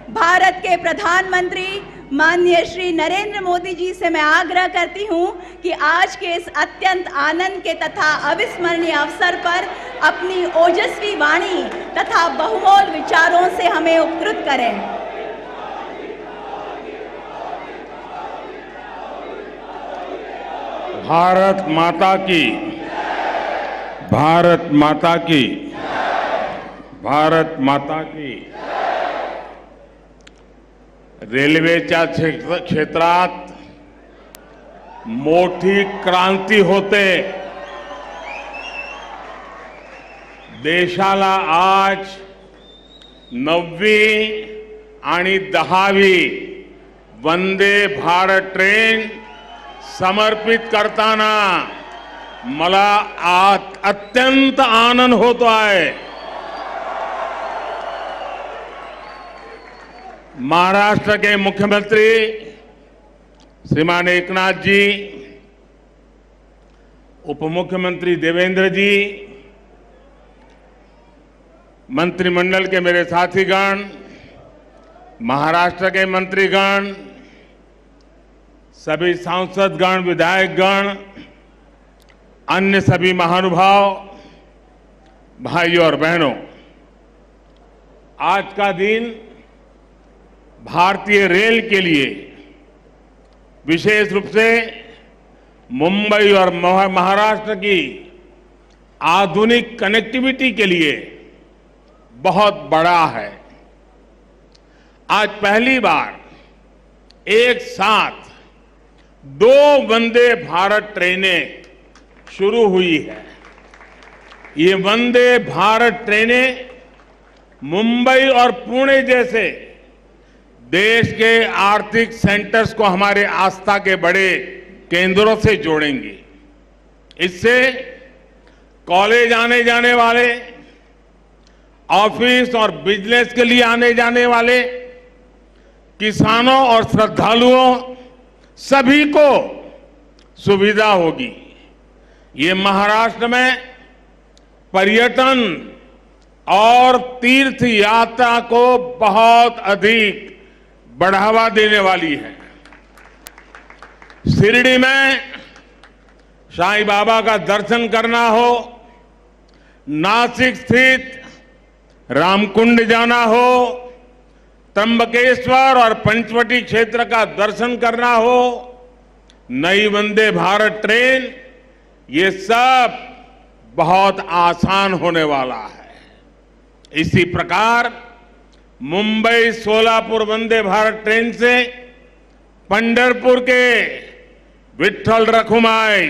भारत के प्रधानमंत्री माननीय श्री नरेंद्र मोदी जी से मैं आग्रह करती हूं कि आज के इस अत्यंत आनंद के तथा अविस्मरणीय अवसर पर अपनी ओजस्वी वाणी तथा बहुमोल विचारों से हमें उपकृत करें। भारत माता की, भारत माता की, भारत माता की। रेल्वेच्या क्षेत्रात मोठी क्रांती होते। देशाला आज 9वी आणि 10वी वंदे भारत ट्रेन समर्पित करताना मला अत्यंत आनंद होतो आहे। महाराष्ट्र के मुख्यमंत्री श्रीमान एकनाथ जी, उप मुख्यमंत्री देवेंद्र जी, मंत्रिमंडल के मेरे साथीगण, महाराष्ट्र के मंत्रीगण, सभी सांसदगण, विधायकगण, अन्य सभी महानुभाव, भाइयों और बहनों, आज का दिन भारतीय रेल के लिए, विशेष रूप से मुंबई और महाराष्ट्र की आधुनिक कनेक्टिविटी के लिए बहुत बड़ा है। आज पहली बार एक साथ 2 वंदे भारत ट्रेनें शुरू हुई है। ये वंदे भारत ट्रेनें मुंबई और पुणे जैसे देश के आर्थिक सेंटर्स को हमारे आस्था के बड़े केंद्रों से जोड़ेंगी। इससे कॉलेज आने जाने वाले, ऑफिस और बिजनेस के लिए आने जाने वाले, किसानों और श्रद्धालुओं सभी को सुविधा होगी। ये महाराष्ट्र में पर्यटन और तीर्थ यात्रा को बहुत अधिक बढ़ावा देने वाली है। शिरडी में साईं बाबा का दर्शन करना हो, नासिक स्थित रामकुंड जाना हो, त्र्यंबकेश्वर और पंचवटी क्षेत्र का दर्शन करना हो, नई वंदे भारत ट्रेन, ये सब बहुत आसान होने वाला है। इसी प्रकार मुंबई सोलापुर वंदे भारत ट्रेन से पंढरपुर के विठ्ठल रखुमाई,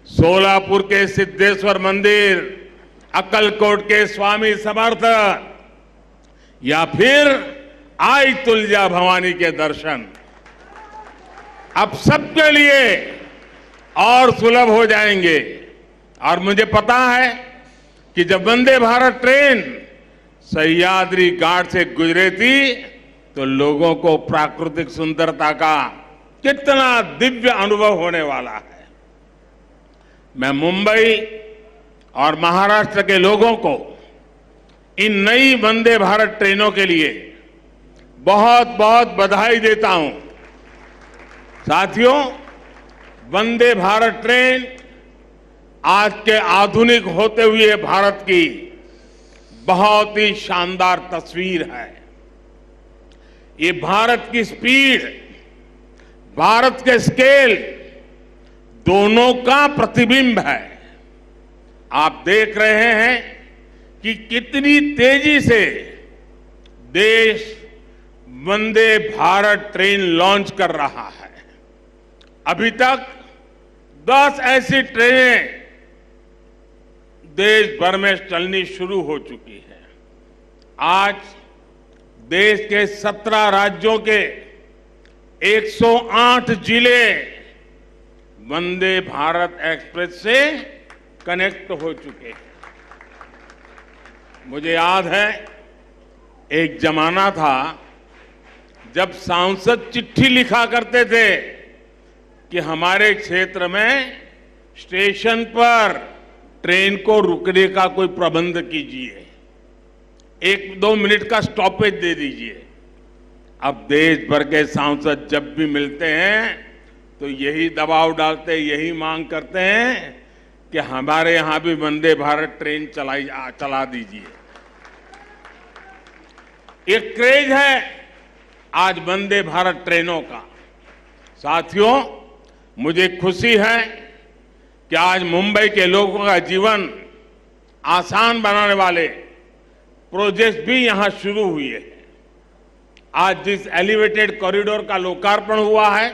सोलापुर के सिद्धेश्वर मंदिर, अक्कलकोट के स्वामी समर्थ या फिर आई तुलजा भवानी के दर्शन अब सबके लिए और सुलभ हो जाएंगे। और मुझे पता है कि जब वंदे भारत ट्रेन सह्याद्री घाट से गुजरे थी तो लोगों को प्राकृतिक सुंदरता का कितना दिव्य अनुभव होने वाला है। मैं मुंबई और महाराष्ट्र के लोगों को इन नई वंदे भारत ट्रेनों के लिए बहुत बहुत बधाई देता हूं। साथियों, वंदे भारत ट्रेन आज के आधुनिक होते हुए भारत की बहुत ही शानदार तस्वीर है। ये भारत की स्पीड, भारत के स्केल दोनों का प्रतिबिंब है। आप देख रहे हैं कि कितनी तेजी से देश वंदे भारत ट्रेन लॉन्च कर रहा है। अभी तक 10 ऐसी ट्रेनें देश भर में चलनी शुरू हो चुकी है। आज देश के 17 राज्यों के 108 जिले वंदे भारत एक्सप्रेस से कनेक्ट हो चुके हैं। मुझे याद है, एक जमाना था जब सांसद चिट्ठी लिखा करते थे कि हमारे क्षेत्र में स्टेशन पर ट्रेन को रुकने का कोई प्रबंध कीजिए, 1-2 मिनट का स्टॉपेज दे दीजिए। अब देश भर के सांसद जब भी मिलते हैं तो यही दबाव डालते, यही मांग करते हैं कि हमारे यहां भी वंदे भारत ट्रेन चला दीजिए। एक क्रेज है आज वंदे भारत ट्रेनों का। साथियों, मुझे खुशी है कि आज मुंबई के लोगों का जीवन आसान बनाने वाले प्रोजेक्ट भी यहां शुरू हुए हैं। आज जिस एलिवेटेड कॉरिडोर का लोकार्पण हुआ है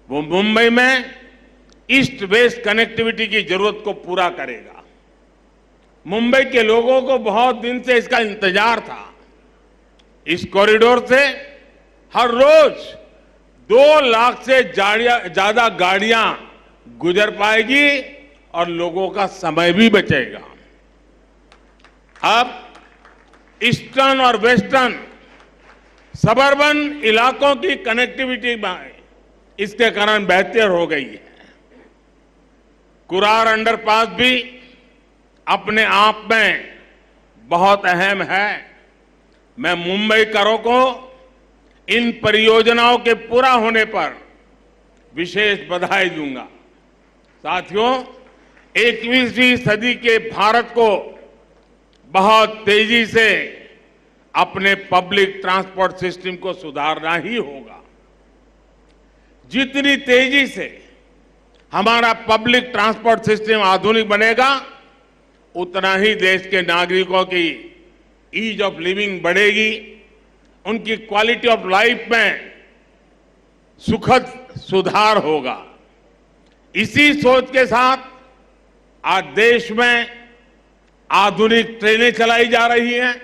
वो मुंबई में ईस्ट वेस्ट कनेक्टिविटी की जरूरत को पूरा करेगा। मुंबई के लोगों को बहुत दिन से इसका इंतजार था। इस कॉरिडोर से हर रोज 2 लाख से ज्यादा गाड़ियां गुजर पाएगी और लोगों का समय भी बचेगा। अब ईस्टर्न और वेस्टर्न सबर्बन इलाकों की कनेक्टिविटी इसके कारण बेहतर हो गई है। कुरार अंडरपास भी अपने आप में बहुत अहम है। मैं मुंबईकरों को इन परियोजनाओं के पूरा होने पर विशेष बधाई दूंगा। साथियों, 21वीं सदी के भारत को बहुत तेजी से अपने पब्लिक ट्रांसपोर्ट सिस्टम को सुधारना ही होगा। जितनी तेजी से हमारा पब्लिक ट्रांसपोर्ट सिस्टम आधुनिक बनेगा, उतना ही देश के नागरिकों की ईज ऑफ लिविंग बढ़ेगी, उनकी क्वालिटी ऑफ लाइफ में सुखद सुधार होगा। इसी सोच के साथ आज देश में आधुनिक ट्रेनें चलाई जा रही हैं,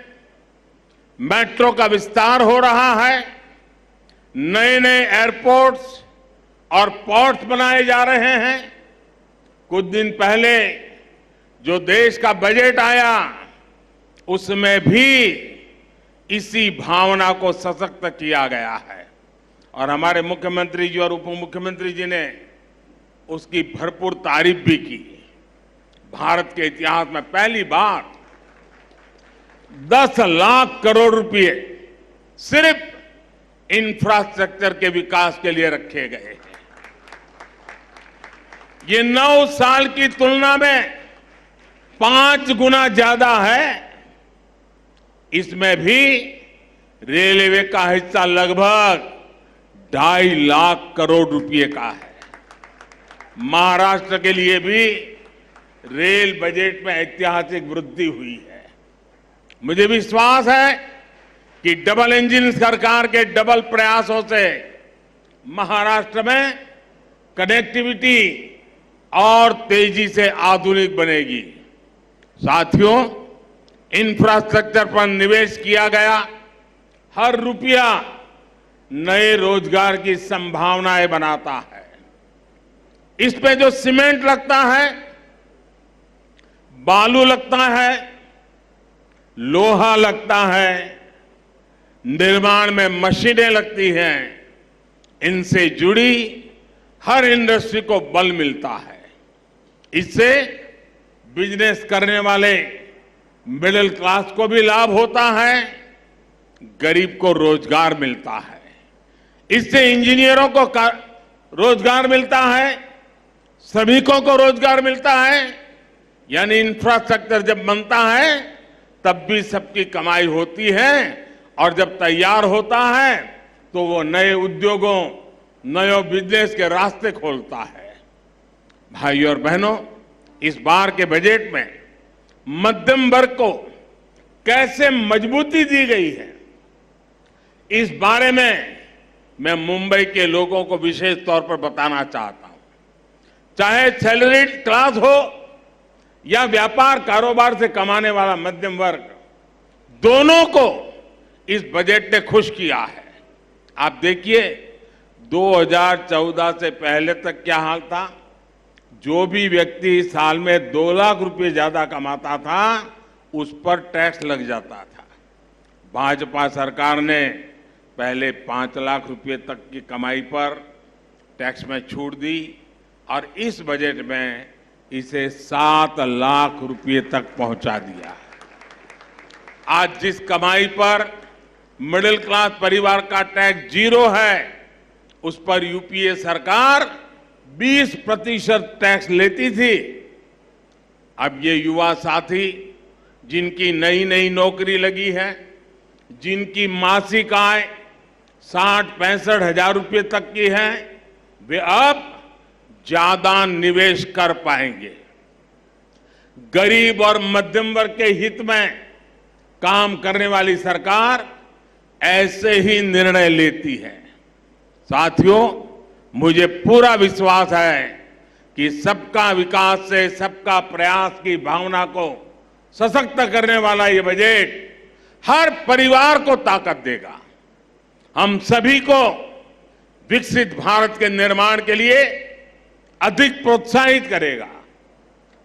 मेट्रो का विस्तार हो रहा है, नए नए एयरपोर्ट्स और पोर्ट्स बनाए जा रहे हैं। कुछ दिन पहले जो देश का बजट आया उसमें भी इसी भावना को सशक्त किया गया है और हमारे मुख्यमंत्री जी और उप मुख्यमंत्री जी ने उसकी भरपूर तारीफ भी की। भारत के इतिहास में पहली बार 10 लाख करोड़ रुपए सिर्फ इंफ्रास्ट्रक्चर के विकास के लिए रखे गए हैं। ये 9 साल की तुलना में 5 गुना ज्यादा है। इसमें भी रेलवे का हिस्सा लगभग 2.5 लाख करोड़ रुपए का है। महाराष्ट्र के लिए भी रेल बजट में ऐतिहासिक वृद्धि हुई है। मुझे विश्वास है कि डबल इंजन सरकार के डबल प्रयासों से महाराष्ट्र में कनेक्टिविटी और तेजी से आधुनिक बनेगी। साथियों, इंफ्रास्ट्रक्चर पर निवेश किया गया हर रुपया नए रोजगार की संभावनाएं बनाता है। इसमें जो सीमेंट लगता है, बालू लगता है, लोहा लगता है, निर्माण में मशीनें लगती हैं, इनसे जुड़ी हर इंडस्ट्री को बल मिलता है। इससे बिजनेस करने वाले मिडिल क्लास को भी लाभ होता है, गरीब को रोजगार मिलता है। इससे इंजीनियरों को रोजगार मिलता है, श्रमिकों को रोजगार मिलता है। यानी इंफ्रास्ट्रक्चर जब बनता है तब भी सबकी कमाई होती है और जब तैयार होता है तो वो नए उद्योगों, नए बिजनेस के रास्ते खोलता है। भाइयों और बहनों, इस बार के बजट में मध्यम वर्ग को कैसे मजबूती दी गई है, इस बारे में मैं मुंबई के लोगों को विशेष तौर पर बताना चाहता हूं। चाहे सैलरीड क्लास हो या व्यापार कारोबार से कमाने वाला मध्यम वर्ग, दोनों को इस बजट ने खुश किया है। आप देखिए, 2014 से पहले तक क्या हाल था। जो भी व्यक्ति साल में 2 लाख रुपए ज्यादा कमाता था उस पर टैक्स लग जाता था। भाजपा सरकार ने पहले 5 लाख रुपए तक की कमाई पर टैक्स में छूट दी और इस बजट में इसे 7 लाख रुपए तक पहुंचा दिया। आज जिस कमाई पर मिडिल क्लास परिवार का टैक्स 0 है, उस पर यूपीए सरकार 20% टैक्स लेती थी। अब ये युवा साथी जिनकी नई नई नौकरी लगी है, जिनकी मासिक आय 60-65 हजार रुपये तक की है, वे अब ज्यादा निवेश कर पाएंगे। गरीब और मध्यम वर्ग के हित में काम करने वाली सरकार ऐसे ही निर्णय लेती है। साथियों, मुझे पूरा विश्वास है कि सबका विकास से सबका प्रयास की भावना को सशक्त करने वाला ये बजट हर परिवार को ताकत देगा, हम सभी को विकसित भारत के निर्माण के लिए अधिक प्रोत्साहित करेगा।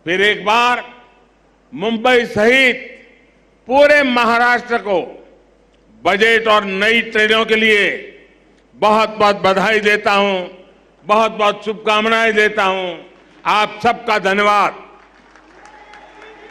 फिर एक बार मुंबई सहित पूरे महाराष्ट्र को बजट और नई ट्रेनों के लिए बहुत बहुत बधाई देता हूं, बहुत बहुत शुभकामनाएं देता हूं। आप सबका धन्यवाद।